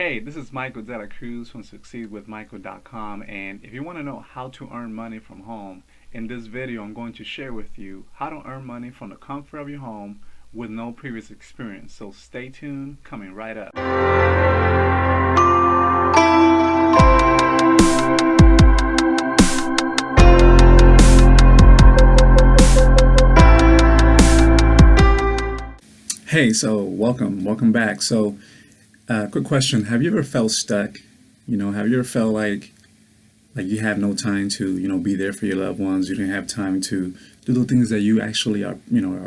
Hey, this is Michael Cruz from succeedwithmichael.com, and if you want to know how to earn money from home, in this video I'm going to share with you how to earn money from the comfort of your home with no previous experience. So stay tuned, coming right up. Hey, so welcome back. Quick question: have you ever felt stuck? Have you ever felt like you have no time to be there for your loved ones? You didn't have time to do the things that you actually are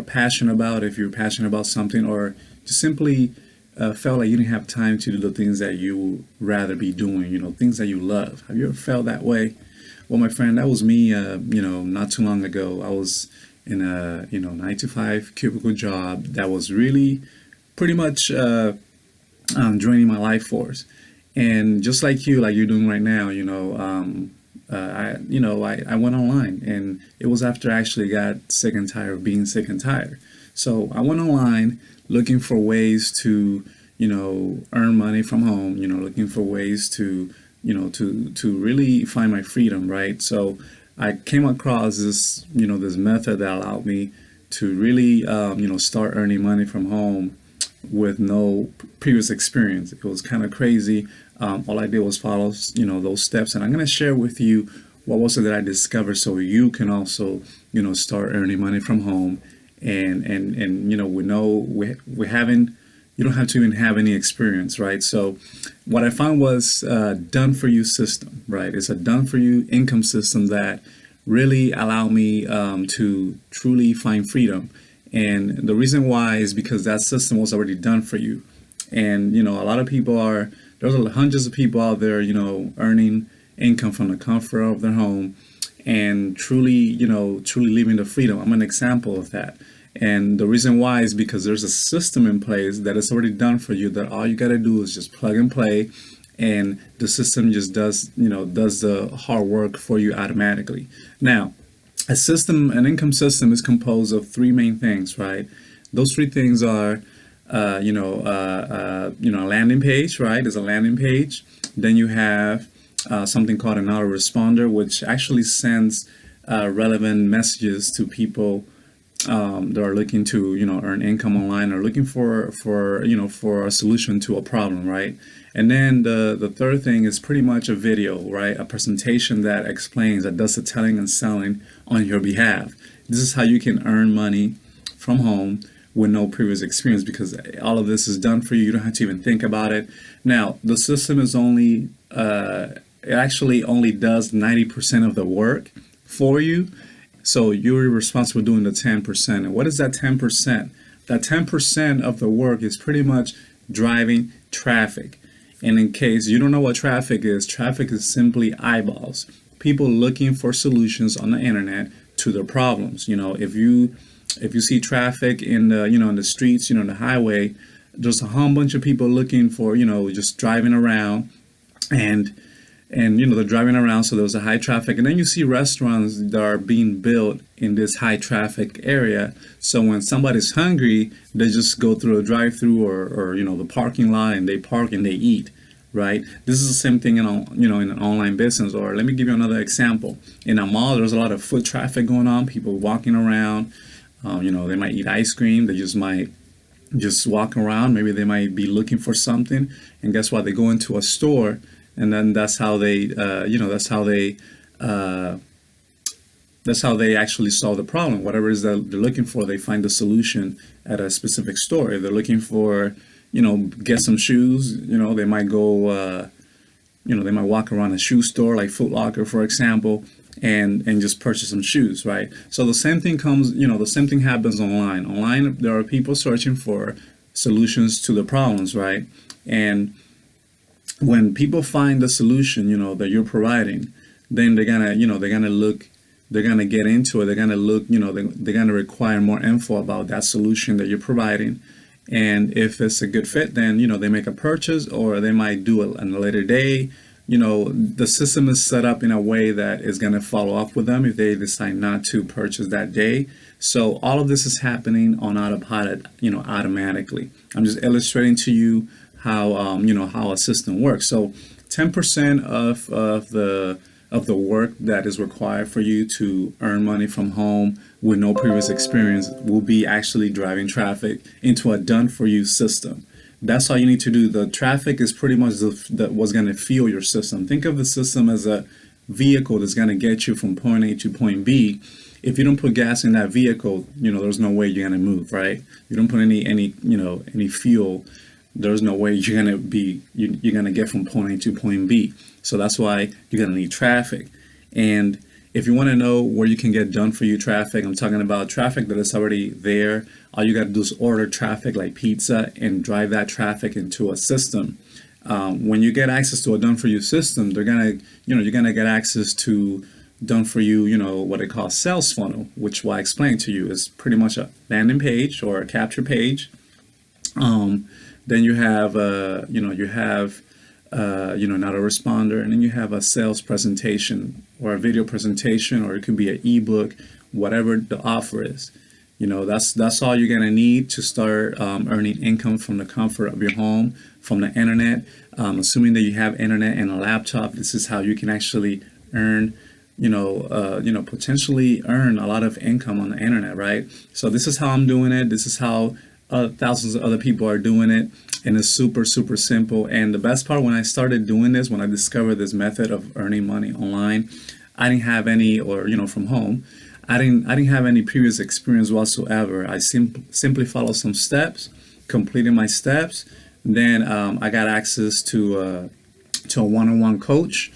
passionate about. If you're passionate about something, or just simply felt like you didn't have time to do the things that you would rather be doing. Things that you love. Have you ever felt that way? Well, my friend, that was me. Not too long ago, I was in a 9 to 5 cubicle job that was really pretty much draining my life force. And just like you, like you're doing right now, I went online, and it was after I actually got sick and tired of being sick and tired. So I went online looking for ways to earn money from home. Looking for ways to to really find my freedom, right? So I came across this method that allowed me to really start earning money from home with no previous experience. It was kind of crazy. All I did was follow those steps, and I'm going to share with you what was it that I discovered, so you can also start earning money from home. And we haven't, you don't have to even have any experience, right? So what I found was done for you system, right? It's a done for you income system that really allowed me to truly find freedom. And the reason why is because that system was already done for you. And a lot of people there's hundreds of people out there earning income from the comfort of their home and truly living the freedom. I'm an example of that. And the reason why is because there's a system in place that is already done for you, that all you got to do is just plug and play, and the system just does the hard work for you automatically. Now, an income system is composed of three main things, right? Those three things are a landing page, right? There's a landing page. Then you have something called an autoresponder, which actually sends relevant messages to people that are looking to earn income online, or looking for a solution to a problem, right? And then the third thing is pretty much a video, right? A presentation that explains, that does the telling and selling on your behalf. This is how you can earn money from home with no previous experience, because all of this is done for you. You don't have to even think about it. Now, the system is it actually only does 90% of the work for you. So you're responsible for doing the 10%. And what is that 10%? That 10% of the work is pretty much driving traffic. And in case you don't know what traffic is simply eyeballs. People looking for solutions on the internet to their problems. If you see traffic in the streets, the highway, there's a whole bunch of people looking for, just driving around, and they're driving around, so there's a high traffic. And then you see restaurants that are being built in this high traffic area, so when somebody's hungry, they just go through a drive-through or the parking lot, and they park and they eat, right? This is the same thing in an online business. Or let me give you another example. In a mall, there's a lot of foot traffic going on, people walking around. They might eat ice cream, they might just walk around, maybe they might be looking for something, and guess what? They go into a store, and then that's how they actually solve the problem. Whatever it is that they're looking for, they find the solution at a specific store. If they're looking for get some shoes, they might go they might walk around a shoe store like Foot Locker, for example, and just purchase some shoes, right? So the same thing happens online. Online, there are people searching for solutions to the problems, right? And when people find the solution that you're providing, then they're gonna get into it. They're gonna look, they're gonna require more info about that solution that you're providing. And if it's a good fit, then they make a purchase, or they might do it on a later day. The system is set up in a way that is going to follow up with them if they decide not to purchase that day. So all of this is happening on autopilot, automatically. I'm just illustrating to you how how a system works. So 10% of the work that is required for you to earn money from home with no previous experience will be actually driving traffic into a done for you system. That's all you need to do. The traffic is pretty much what's going to fuel your system. Think of the system as a vehicle that's going to get you from point A to point B. If you don't put gas in that vehicle, there's no way you're going to move, right? You don't put any fuel, there's no way you're going to get from point A to point B. So that's why you're going to need traffic. And if you want to know where you can get done for you traffic, I'm talking about traffic that is already there. All you got to do is order traffic like pizza and drive that traffic into a system. When you get access to a done for you system, you're gonna get access to done for you, what they call sales funnel, which what I explained to you is pretty much a landing page or a capture page. Then you have an autoresponder, and then you have a sales presentation or a video presentation, or it could be an ebook, whatever the offer is. That's all you're gonna need to start earning income from the comfort of your home, from the internet. Assuming that you have internet and a laptop, this is how you can actually earn, potentially earn a lot of income on the internet, right? So this is how I'm doing it. This is how thousands of other people are doing it, and it's super, super simple. And the best part, when I started doing this, when I discovered this method of earning money online, I didn't have any, or from home. I didn't have any previous experience whatsoever. I simply followed some steps, completed my steps. Then I got access to a one-on-one coach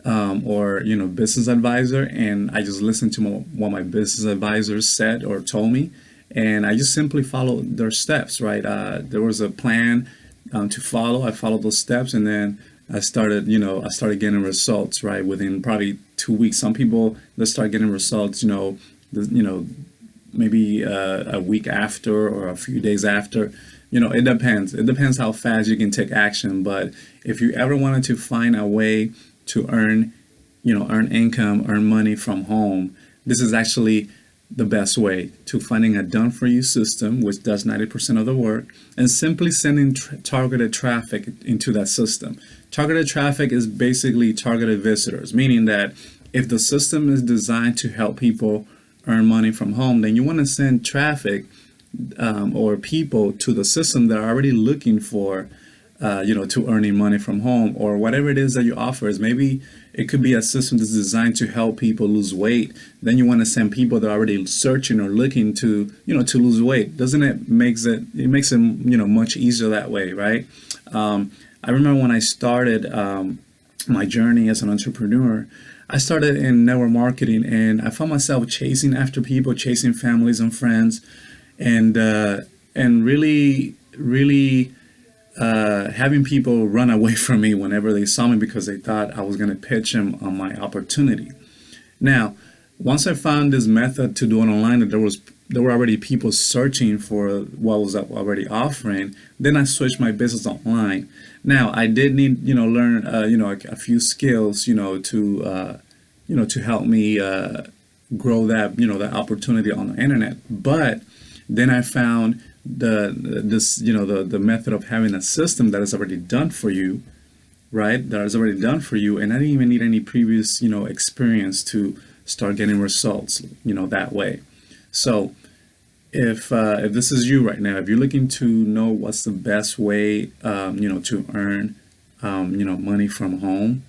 or business advisor, and I just listened to what my business advisors said or told me, and I just simply followed their steps. Right, there was a plan to follow. I followed those steps, and then I started getting results right within probably 2 weeks. Some people, they start getting results, maybe a week after or a few days after. It depends. It depends how fast you can take action. But if you ever wanted to find a way to earn income, earn money from home, this is actually the best way to finding a done for you system, which does 90% of the work, and simply sending targeted traffic into that system. Targeted traffic is basically targeted visitors, meaning that if the system is designed to help people earn money from home, then you want to send traffic or people to the system that are already looking for to earning money from home, or whatever it is that you offer. Is maybe it could be a system that's designed to help people lose weight. Then you want to send people that are already searching or looking to to lose weight. Doesn't it makes it much easier that way, right? I remember when I started my journey as an entrepreneur, I started in network marketing, and I found myself chasing after people, chasing families and friends, and really having people run away from me whenever they saw me because they thought I was going to pitch them on my opportunity. Now, once I found this method to do it online, that there were already people searching for what was already offering, then I switched my business online. Now, I did need learn a few skills to help me grow that opportunity on the internet. But then I found the method of having a system that is already done for you, right? That is already done for you, and I didn't even need any previous experience to start getting results that way. So if this is you right now, if you're looking to know what's the best way to earn money from home,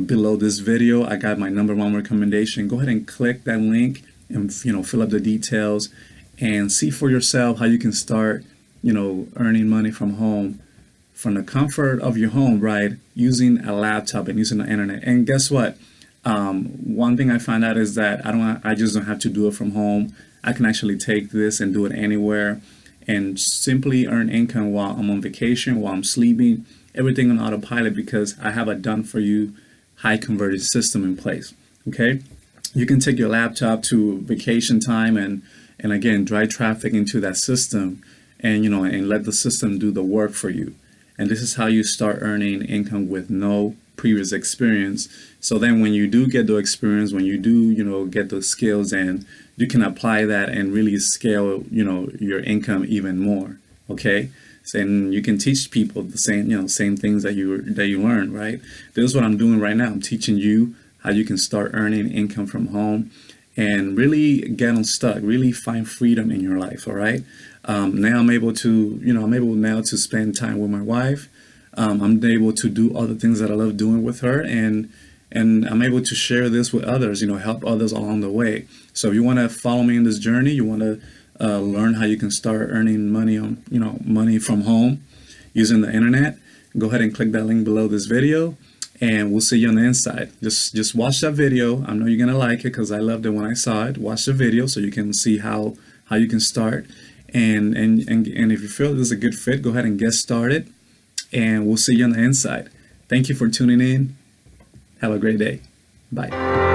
below this video I got my #1 recommendation. Go ahead and click that link and fill up the details and see for yourself how you can start earning money from home, from the comfort of your home, right, using a laptop and using the internet. And guess what, one thing I found out is that I just don't have to do it from home. I can actually take this and do it anywhere and simply earn income while I'm on vacation, while I'm sleeping, everything on autopilot, because I have a done for you high converted system in place. Okay, you can take your laptop to vacation time and again drive traffic into that system, and and let the system do the work for you. And this is how you start earning income with no previous experience. So then when you do get the experience, when you do get those skills, and you can apply that and really scale your income even more. Okay, and you can teach people the same, same things that you learn, right? This is what I'm doing right now. I'm teaching you how you can start earning income from home and really get unstuck, really find freedom in your life. All right. Now I'm able now to spend time with my wife. I'm able to do other things that I love doing with her, and I'm able to share this with others, help others along the way. So if you want to follow me in this journey, you want to learn how you can start earning money money from home using the internet, go ahead and click that link below this video, and we'll see you on the inside. Just watch that video. I know you're gonna like it because I loved it when I saw it. Watch the video so you can see how you can start, and if you feel this is a good fit, go ahead and get started, and we'll see you on the inside. Thank you for tuning in. Have a great day. Bye.